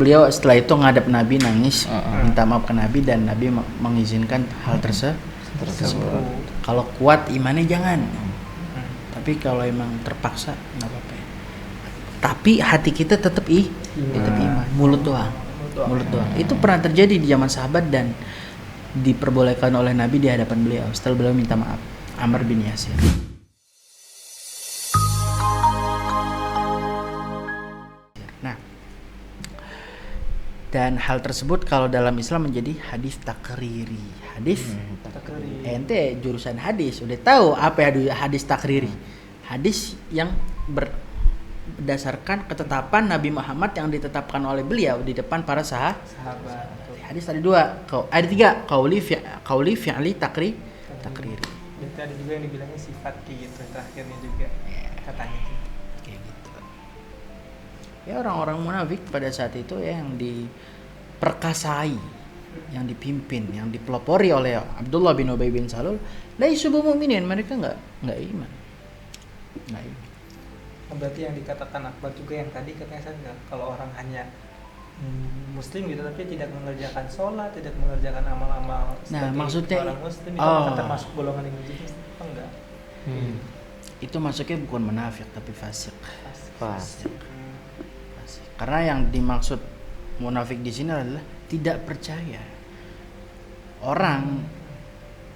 Beliau setelah itu ngadep Nabi nangis, minta maaf ke Nabi dan Nabi mengizinkan hal tersebut. Kalau kuat imannya jangan. Tapi kalau emang terpaksa nggak apa-apa. Tapi hati kita tetap iman. Mulut doang. Itu pernah terjadi di zaman sahabat dan diperbolehkan oleh Nabi di hadapan beliau setelah beliau minta maaf. Amr bin Yasir. Nah, dan hal tersebut kalau dalam Islam menjadi hadis takriri. Ente jurusan hadis udah tahu apa ya hadis takriri. Hadis yang berdasarkan ketetapan Nabi Muhammad yang ditetapkan oleh beliau di depan para sahabat. Hadis ada dua, ada tiga, qauli fi'li takriri. Berarti ada juga yang dibilangnya sifat gitu terakhirnya juga katanya sih. Kayak gitu. Ya orang-orang munafik pada saat itu ya yang diperkasai, yang dipimpin, yang dipelopori oleh Abdullah bin Ubay bin Salul, laisu mu'minin, mereka enggak iman. Berarti yang dikatakan Akbar juga yang tadi katanya saya enggak, kalau orang hanya muslim gitu tapi tidak mengerjakan sholat, tidak mengerjakan amal-amal maksudnya orang muslim itu akan termasuk golongan yang gitu apa enggak? Itu masuknya bukan munafik tapi fasik. Karena yang dimaksud munafik di sini adalah tidak percaya. Orang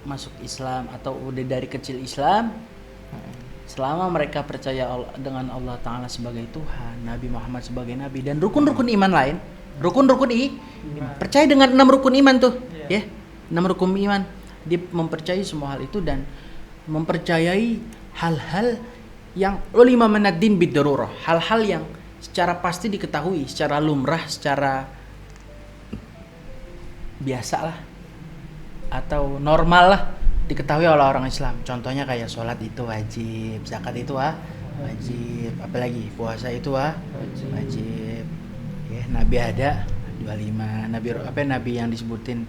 masuk Islam atau udah dari kecil Islam, selama mereka percaya dengan Allah Ta'ala sebagai Tuhan, Nabi Muhammad sebagai Nabi, dan rukun-rukun iman lain, iman. Percaya dengan 6 rukun iman tuh, ya 6 rukun iman. Dia mempercayai semua hal itu dan mempercayai hal-hal yang ulima manaddin bid-darurah, hal-hal yang secara pasti diketahui, secara lumrah, secara biasa lah atau normal lah diketahui oleh orang Islam. Contohnya kayak sholat itu wajib, zakat itu wajib, apalagi puasa itu wajib. Ya, Nabi ada 25, Nabi yang disebutin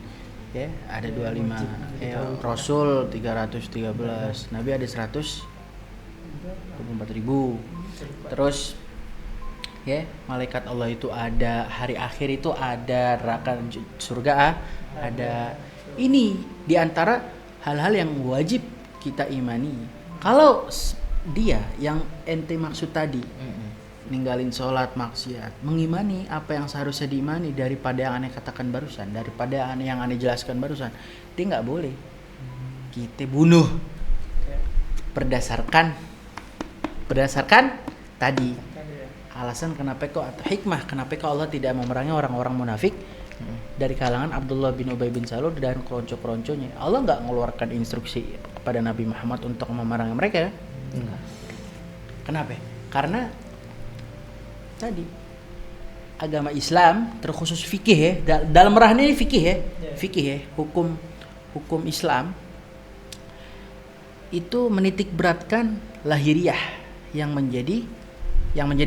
ya ada 25, Rasul 313, Nabi ada 124.000. Terus ya, malaikat Allah itu ada, hari akhir itu ada, neraka surga ada. Ini diantara hal-hal yang wajib kita imani. Kalau dia yang ente maksud tadi, ninggalin sholat, maksiat, mengimani apa yang seharusnya diimani daripada yang aneh katakan barusan, daripada yang aneh jelaskan barusan, dia nggak boleh kita bunuh berdasarkan tadi alasan kenapa kok atau hikmah kenapa kok Allah tidak memerangi orang-orang munafik dari kalangan Abdullah bin Ubay bin Salul dan keronco-keronconya. Allah nggak mengeluarkan instruksi kepada Nabi Muhammad untuk memerangi mereka. Kenapa? Karena tadi agama Islam terkhusus fikih ya, dalam rahnya ini fikih ya, hukum Islam itu menitik beratkan lahiriah yang menjadi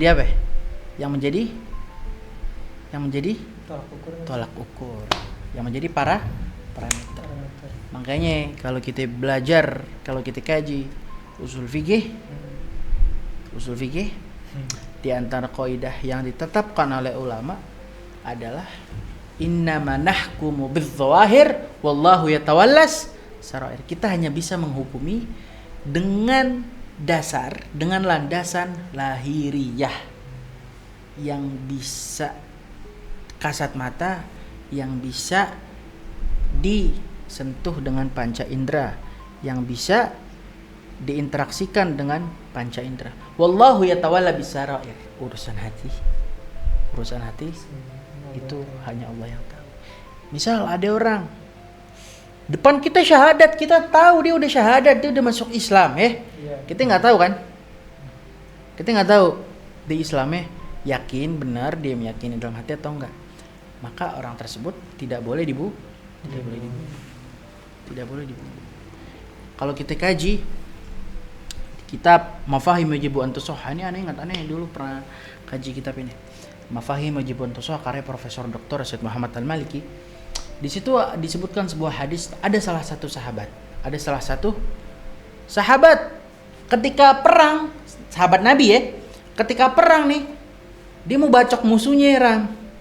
apa? Yang menjadi tolak ukur. Yang menjadi parameter. Makanya kalau kita belajar, kalau kita kaji usul fikih di antara kaidah yang ditetapkan oleh ulama adalah innama nahkumu bidzawahir wallahu yatawallas sarair. Kita hanya bisa menghukumi dengan landasan lahiriah yang bisa kasat mata, yang bisa disentuh dengan panca indera, yang bisa diinteraksikan dengan panca indera. Wallahu yatawalla bisarair. Urusan hati itu hanya Allah yang tahu. Misal ada orang depan kita syahadat, kita tahu dia udah syahadat, dia udah masuk Islam kita nggak tahu kan, kita nggak tahu di Islamnya yakin benar dia meyakini dalam hati atau enggak, maka orang tersebut tidak boleh dibunuh. Kalau kita kaji kitab Mafahim Wajibu Antusoha, ini aneh dulu pernah kaji kitab ini, Mafahim Wajibu Antusoha karya Profesor Dr. Syed Muhammad Al-Maliki. Di situ disebutkan sebuah hadis, ada salah satu sahabat ketika perang, sahabat Nabi ya, ketika perang nih dia mau bacok musuhnya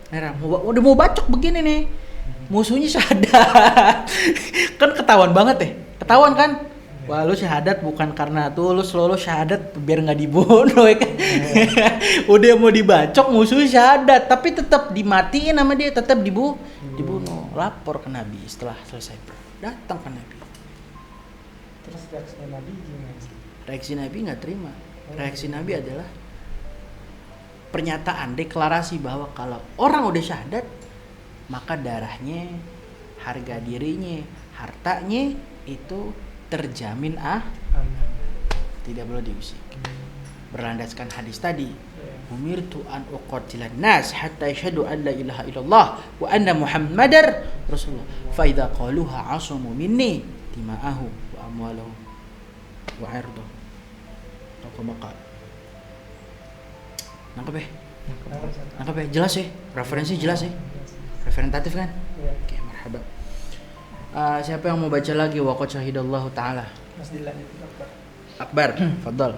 Merah. Udah mau bacok begini nih. Musuhnya syahadat. Kan ketahuan banget ya. Ketahuan kan? Wah, lu syahadat bukan karena tulus, lu syahadat biar nggak dibunuh ya kan. Udah mau dibacok musuhnya syahadat, tapi tetap dimatiin sama dia, tetap dibunuh. Lapor ke Nabi setelah selesai perang. Datang ke Nabi. Terus reaksinya Nabi gimana? Reaksi Nabi nggak terima. Reaksi Nabi adalah pernyataan, deklarasi bahwa kalau orang udah syahadat, maka darahnya, harga dirinya, hartanya itu terjamin tidak boleh diusik. Berlandaskan hadis tadi, umirtu an uqatilan nas hatta yashhadu an la ilaha illallah wa anna muhammadar rasulullah fa idza qaluha asamu minni dima'ahu wa amwaluhu wa irduhu. Aku bakal nangkep ya, jelas ya, referensi jelas ya, referentatif kan? Iya. Oke, marhaba. Siapa yang mau baca lagi? Waqad syahidallahu ta'ala. Mas dilanjut Akbar, fadhal.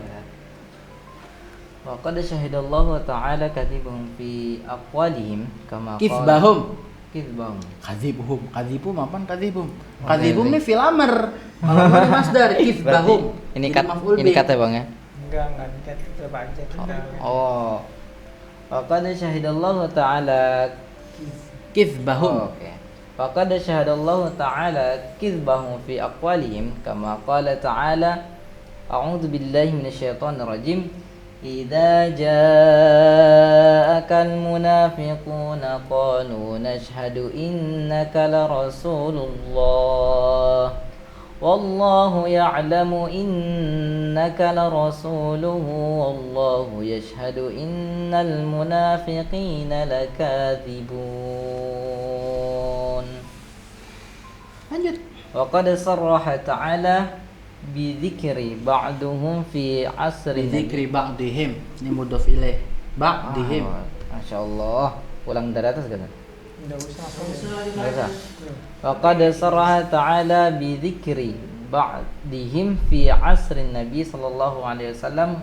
Wa qad syahidallahu ta'ala katibahum fi aqwalihim kama Kizbahum. kizbahum. Kadhibum apaan kadhibum? Kadhibum ini fil amr. Kalau ini masdar kizbahum. Ini kata Bang ya. enggak kita baca kita. Oh. Wa qad syahidallahu ta'ala Kizbahum. Oke. Faqad syahadallahu ta'ala kizbahum fi aqwalihim kama qala ta'ala a'udzu billahi minasyaitonir rajim idza ja'akal munafiquna qalu nashhadu innaka la rasulullah wallahu ya'lamu innaka la rasuluhu wallahu yashhadu innal munafiqina lakadzibun. Lanjut. Wa qad sarraha ta'ala bi dzikri ba'duhum fi asri Dzikri ba'dihim. Ini mudhof ilaih. Ba'dihim. Masyaallah. Ulang dari atas kan? Enggak usah. Enggak usah. Wa qad sarraha ta'ala bi dzikri ba'dihim fi asri Nabi sallallahu alaihi wasallam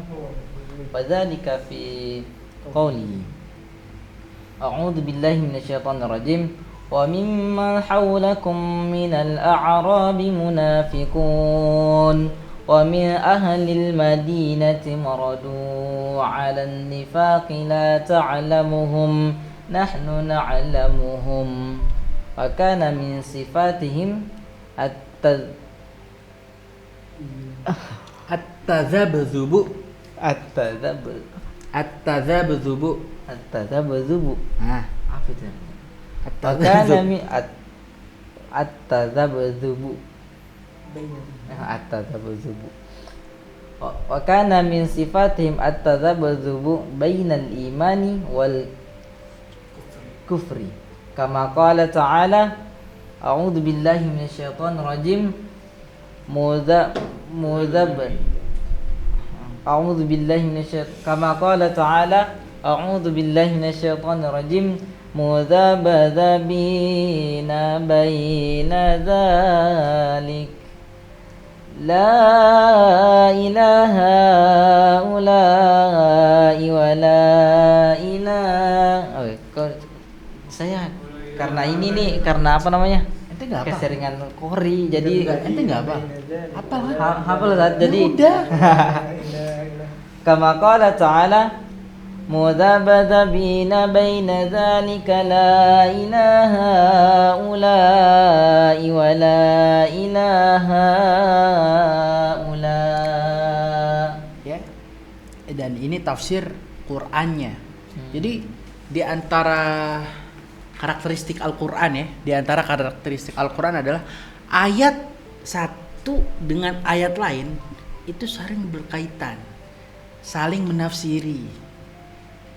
wa dzalika fi qawli A'udzu billahi minasyaitonir rajim wa mimman hawlakum minal a'rabi munafiqun wa min ahlil madinati maradu 'alan nifaqi la ta'lamuhum nahnu na'lamuhum wa kana min sifatihim At-tadzabzubu. at-tadzabzu At-tadzabzubu. Nah, apa itu? at-tadzabzub. Wakana mi at-tadzabzubu. At-tadzabzubu. Wa kana min sifatihim at-tadzabzubu bainal imani wal kufri. Kama qala ta'ala a'udzu billahi minasyaitonir rajim A'udzu billahi minasyaitonir kama qala ta'ala a'udzu billahi minasyaitonir rajim mudzabbadzabina baina dzalik la ilaha ula'i wa la ilaha. Saya karena ini nih, karena apa namanya? Ente enggak apa? Keseringan kori jadi Ente enggak apa? Apa lah? hafal Ustaz. Jadi udah. kama qala ta'ala mudzabbadzabina baina dzalika la ilaha ula'i wa la ilaha ula. Ya. Dan ini tafsir Qur'annya. Jadi di antara karakteristik Al-Qur'an ya, di antara karakteristik Al-Qur'an adalah ayat satu dengan ayat lain itu saling berkaitan, saling menafsiri,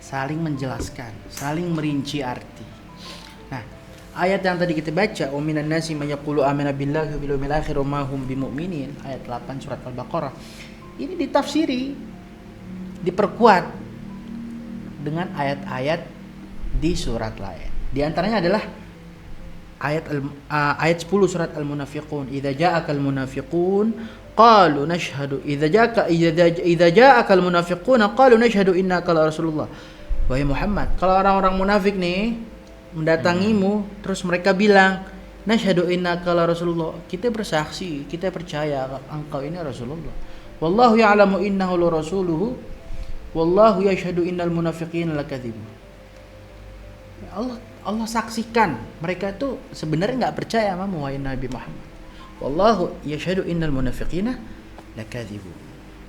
saling menjelaskan, saling merinci arti. Nah, ayat yang tadi kita baca, "Wa minan nasi may yaqulu amanna billahi wa bil yawmil akhir wa ma hum bimumin," ayat 8 surat Al-Baqarah. Ini ditafsiri, diperkuat dengan ayat-ayat di surat lain. Di antaranya adalah ayat 10 surat Al-Munafiqun. Idza ja'akal munafiqun qalu nashhadu idza ja'akal munafiquna qalu nashhadu innaka la rasulullah. Wahai Muhammad, kalau orang-orang munafik nih mendatangimu, terus mereka bilang, "Nasyhadu innaka la Rasulullah." Kita bersaksi, kita percaya engkau ini Rasulullah. "Wallahu ya'lamu innahu la rasuluhu, wallahu yashhadu innal munafiqina lakadzibun." Allah saksikan mereka itu sebenarnya nggak percaya sama wahai Nabi Muhammad. Wallahu yashhadu innal munafiqina lakadzibun.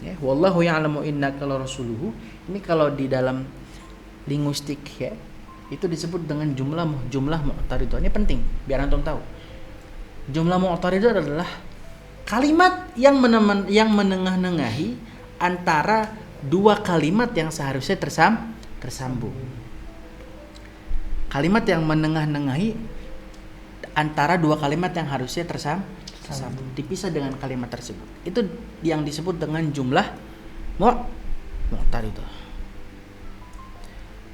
Ya, wallahu ya'lamu innaka la rasuluhu. Ini kalau di dalam linguistik ya, itu disebut dengan jumlah mu'taridah. Ini penting biar antum tahu. Jumlah mu'taridah adalah kalimat yang menengah-nengahi antara dua kalimat yang seharusnya tersambung. Kalimat yang menengah-nengahi antara dua kalimat yang harusnya tersambung, dipisah dengan kalimat tersebut. Itu yang disebut dengan jumlah mu'taridah.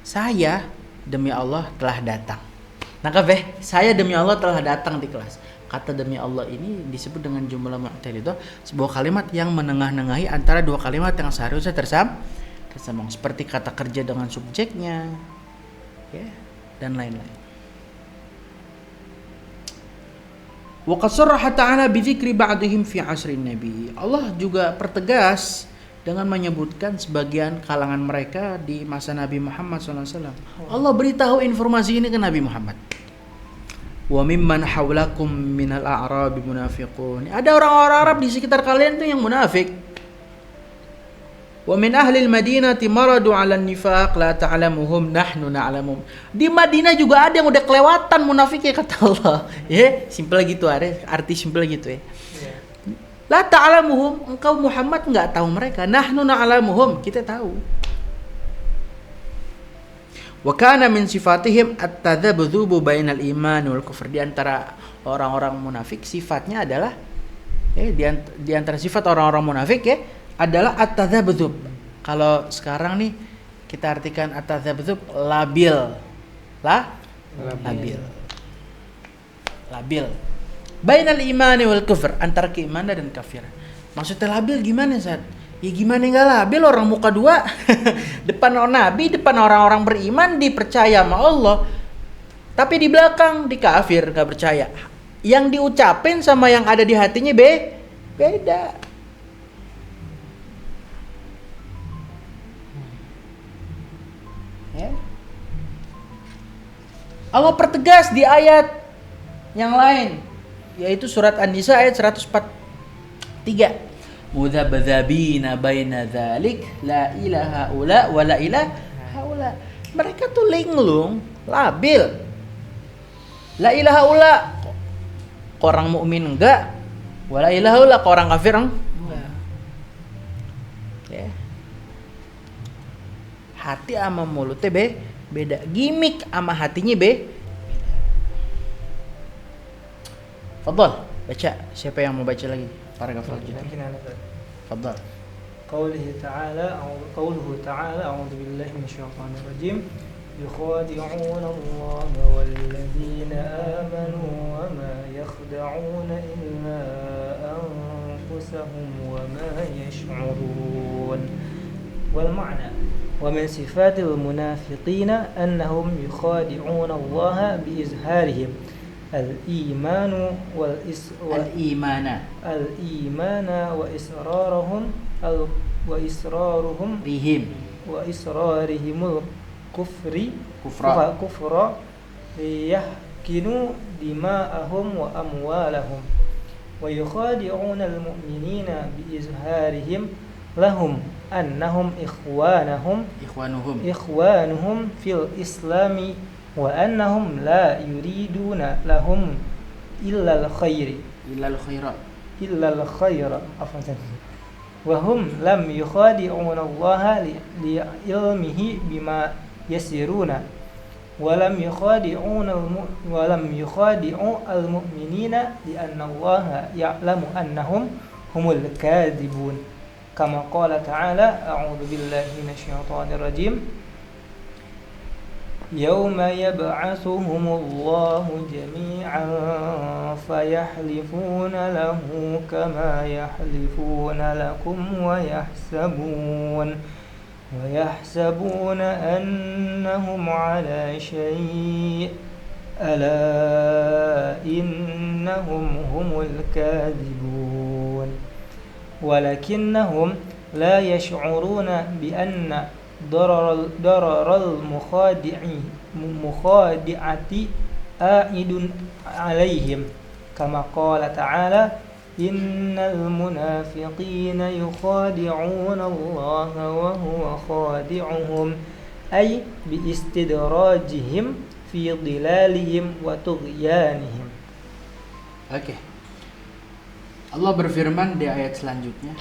Saya demi Allah telah datang. Nangkap saya demi Allah telah datang di kelas. Kata demi Allah ini disebut dengan jumlah mu'taridah, sebuah kalimat yang menengah-nengahi antara dua kalimat yang seharusnya tersambung, seperti kata kerja dengan subjeknya, ya, dan lain-lain. Wa qad sarraha ta'ala bi dzikri ba'dihim fi 'asrin nabi. Allah juga pertegas dengan menyebutkan sebagian kalangan mereka di masa Nabi Muhammad SAW. Allah beritahu informasi ini ke Nabi Muhammad. Wa mimman haulakum minal a'rabi munafiqun. Ada orang-orang Arab di sekitar kalian tuh yang munafik. Wa min ahli al-Madinati maradu 'ala an-nifaq la ta'lamuhum nahnu na'lamuhum. Di Madinah juga ada yang udah kelewatan munafiknya kata Allah. Ya, simpel gitu arti simpel gitu ya. La ta'lamuhum, engkau Muhammad enggak tahu mereka. Nahnu na'lamuhum, kita tahu. Wa kana min sifatihim at-tadzabdhubu bainal iman wal kufr. Di antara orang-orang munafik sifatnya adalah di antara sifat orang-orang munafik ya adalah at-tadzabdzub. Kalau sekarang nih kita artikan at-tadzabdzub labil. Labil. Bainal imani wal kufr, antara keimanan dan kafir. Maksudnya labil gimana, Ustaz? Ya gimana enggak labil, orang muka dua depan Nabi, depan orang-orang beriman dipercaya sama Allah, tapi di belakang di kafir, enggak percaya. Yang diucapin sama yang ada di hatinya beda. Ya. Allah pertegas di ayat yang lain, yaitu surat An-Nisa ayat 143. Mudzabdzabina baina dzalik la ilaha ula wa la ilaha ula. Mereka tuh linglung, labil. La ilaha ula ke orang mukmin enggak, wa la ilaha ula ke orang kafir enggak. Ya. Hati sama mulutnya beda. Gimik sama hatinya beda. Fadhal, baca. Siapa yang mau baca lagi? Paragraf selanjutnya. Fadhal. قوله تعالى أعوذ بالله من الشيطان الرجيم يخادعون الله والذين آمنوا وما يخدعون إلا أنفسهم وما يشعرون. والمعنى ومن صفات المنافقين أنهم يخادعون الله بإظهارهم الإيمان وإصرارهم الكفر ليحكنوا دماءهم وأموالهم ويخادعون المؤمنين بإظهارهم لهم أنهم إخوانهم في الإسلام وأنهم لا يريدون لهم إلا الخير وهم لم يخادعون الله لعلمه بما يسرون ولم يخادعوا المؤمنين لأن الله يعلم أنهم هم الكاذبون كما قال تعالى أعوذ بالله من الشيطان الرجيم يوم يبعثهم الله جميعا فيحلفون له كما يحلفون لكم ويحسبون أنهم على شيء ألا إنهم هم الكاذبون ولكنهم لا يشعرون بأن ضرر المخادعة عائد عليهم كما قال تعالى إن المنافقين يخادعون الله وهو خادعهم أي باستدراجهم في ضلالهم وطغيانهم. Oke. Allah berfirman di ayat selanjutnya,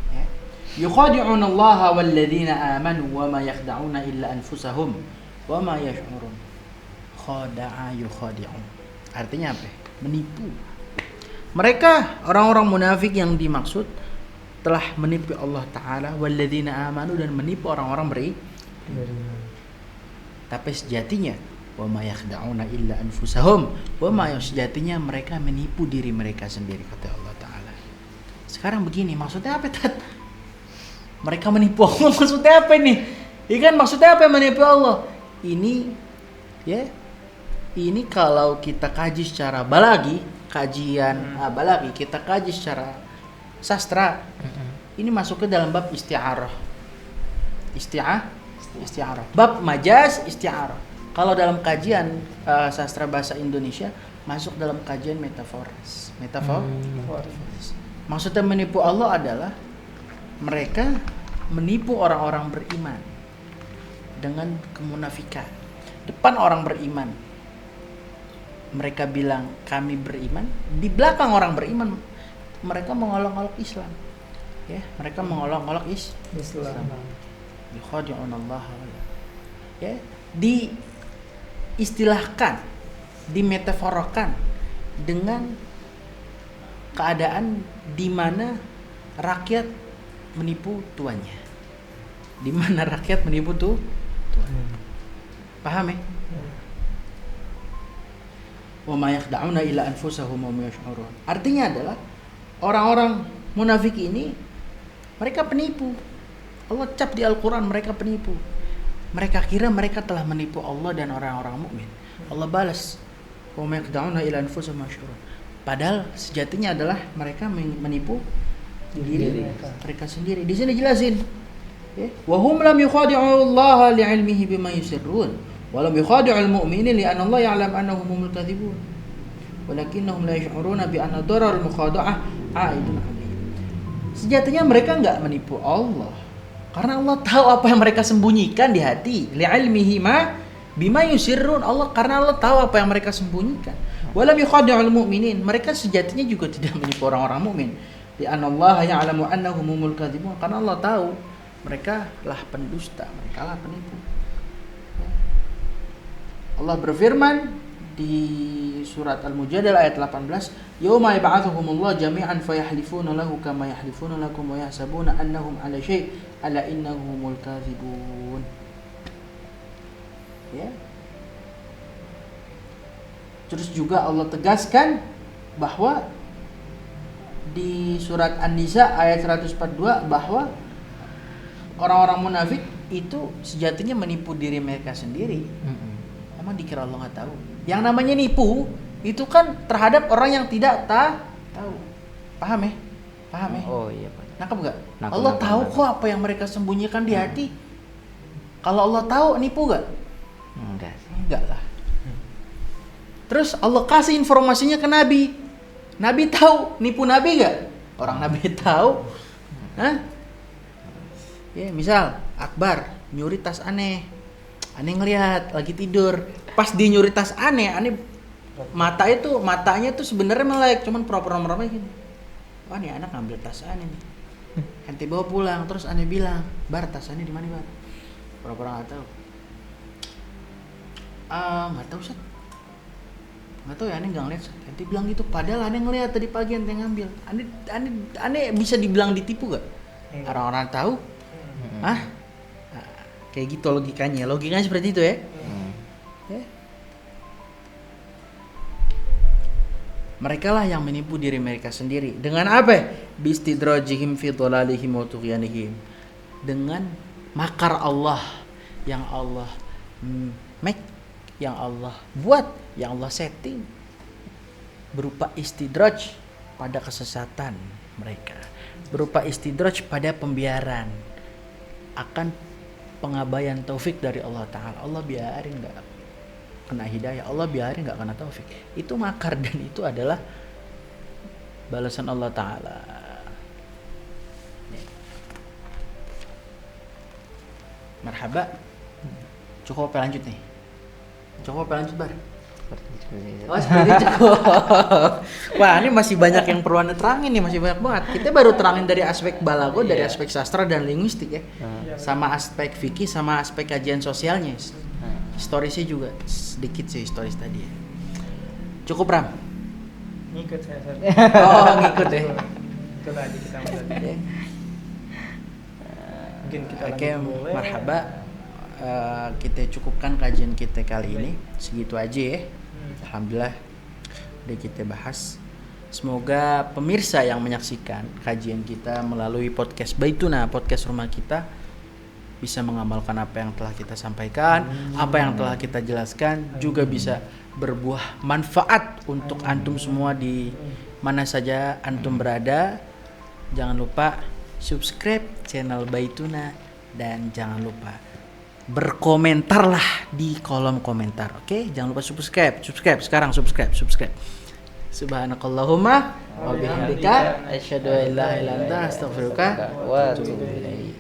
ya. Yukhadi'una Allah walladzina amanu wa ma yakhda'una illa anfusahum wa ma yash'urun. Khada'a yukhadi'un. Artinya apa? Menipu. Mereka orang-orang munafik yang dimaksud telah menipu Allah Ta'ala walladzina amanu, dan menipu orang-orang beriman. Tapi sejatinya wa ma yakhda'una illa anfusahum wa ma, sejatinya mereka menipu diri mereka sendiri, kata Allah Ta'ala. Sekarang begini, maksudnya apa, Tat? Mereka menipu Allah, maksudnya apa ini? Ikan maksudnya apa menipu Allah? Ini ya, ini kalau kita kaji secara balagi, kajian balagi, kita kaji secara sastra, ini masuk ke dalam bab isti'arah. Isti'arah. Bab majaz isti'arah. Kalau dalam kajian sastra bahasa Indonesia masuk dalam kajian metaforis. Maksudnya menipu Allah adalah mereka menipu orang-orang beriman dengan kemunafikan. Depan orang beriman mereka bilang kami beriman, di belakang orang beriman mereka mengolok-olok Islam. Ya, mereka mengolok-olok Islam. Yukhadi'un Allah. Ya, diistilahkan, dimetaforokan dengan keadaan di mana rakyat menipu tuannya. Di mana rakyat menipu tuan. Paham ya? Wa ma yakhda'una illa anfusahum wa ma yash'urun. Artinya adalah orang-orang munafik ini mereka penipu. Allah cap di Al-Qur'an mereka penipu. Mereka kira mereka telah menipu Allah dan orang-orang mukmin. Allah balas, wa ma yakhda'una illa anfusahum wa ma yash'urun. Padahal sejatinya adalah mereka menipu diri mereka sendiri. Di sini jelasin, ya, wa hum lam yukhadi'u Allah li'ilmihi bima yusirrun wa lam yukhadi'u al-mu'minin li'anna Allah ya'lam annahum humul kadhibun walakinnahum la yash'uruna bi anna darar al-mukhada'ah 'aidun 'alaihim. Sejatinya mereka enggak menipu Allah karena Allah tahu apa yang mereka sembunyikan di hati. Li'ilmihi ma bima yusirrun, Allah karena Allah tahu apa yang mereka sembunyikan. Wa lam yukhadi'u al-mu'minin, mereka sejatinya juga tidak menipu orang-orang mukmin. Li'anna Allah ya'lamu annahum humul kadhibun, karena Allah tahu mereka lah pendusta, mereka lah penipu. Allah berfirman di surat Al-Mujadilah ayat 18, "Yauma yab'atsuhumullahu jami'an fayahlifuna lahu kama yahlifuna lakum wa yahsabuna annahum 'ala syai' ala innahum humul kadhibun." Ya. Terus juga Allah tegaskan bahwa di surat An-Nisa ayat 142 bahwa orang-orang munafik itu sejatinya menipu diri mereka sendiri. Emang dikira Allah nggak tahu? Yang namanya nipu itu kan terhadap orang yang tidak tahu. Paham ya? Paham ya? Oh iya Pak. Nangkep nggak? Allah tahu kok apa yang mereka sembunyikan di hati. Kalau Allah tahu, nipu nggak? Enggak lah. Terus Allah kasih informasinya ke Nabi. Nabi tahu, nipu Nabi nggak? Orang Nabi tahu. Hah? Ya, misal Akbar nyuri tas aneh. Aneh ngelihat lagi tidur. Pas dia nyuri tas aneh matanya tuh sebenarnya melek, cuman pura-pura merem gini. Wah, nih anak ngambil tas aneh nih. Ente bawa pulang, terus aneh bilang, "Bar, tas aneh di mana, Bar?" Pura-pura enggak tahu. Enggak tahu, Ustaz. Enggak tahu ya, aneh enggak ngeliat. Ente bilang gitu, padahal aneh ngeliat tadi pagi ente ngambil. Aneh bisa dibilang ditipu enggak? Orang-orang tahu. Hah? Kayak gitu logikanya. Logikanya seperti itu ya. Ya. Mereka lah yang menipu diri mereka sendiri. Dengan apa? Bistidrajihim fi dhalalihim wa tughyanihim. Dengan makar Allah yang Allah yang Allah buat, yang Allah setting berupa istidraj pada kesesatan mereka, berupa istidraj pada pembiaran akan pengabaian taufik dari Allah Ta'ala. Allah biarin nggak kena hidayah, Allah biarin nggak kena taufik, itu makar dan itu adalah balasan Allah Ta'ala. Marhaba. Cukup apa lanjut nih? Cukup apa lanjut, Bar? Oh, seperti cukup. Wah, ini masih banyak yang perlu Anda terangin nih, masih banyak banget. Kita baru terangin dari aspek balago, dari aspek sastra dan linguistik ya. Sama aspek fikih, sama aspek kajian sosialnya. Historisnya juga sedikit sih historis tadi ya. Cukup, Ram? Ngikut saya. Oh, ngikut ya. Ikut aja kita tadi. Mungkin kita Oke, lanjut boleh. marhaba. Kita cukupkan kajian kita kali ini. Segitu aja ya. Alhamdulillah udah kita bahas. Semoga pemirsa yang menyaksikan kajian kita melalui podcast Baituna, podcast rumah kita, bisa mengamalkan apa yang telah kita sampaikan, apa yang telah kita jelaskan, juga bisa berbuah manfaat untuk antum semua di mana saja antum berada. Jangan lupa subscribe channel Baituna dan jangan lupa berkomentarlah di kolom komentar. Oke, jangan lupa subscribe sekarang, subscribe. Subhanakallahumma wa bihamdika asyhadu an la ilaha illa anta astaghfiruka wa atubu ilaik.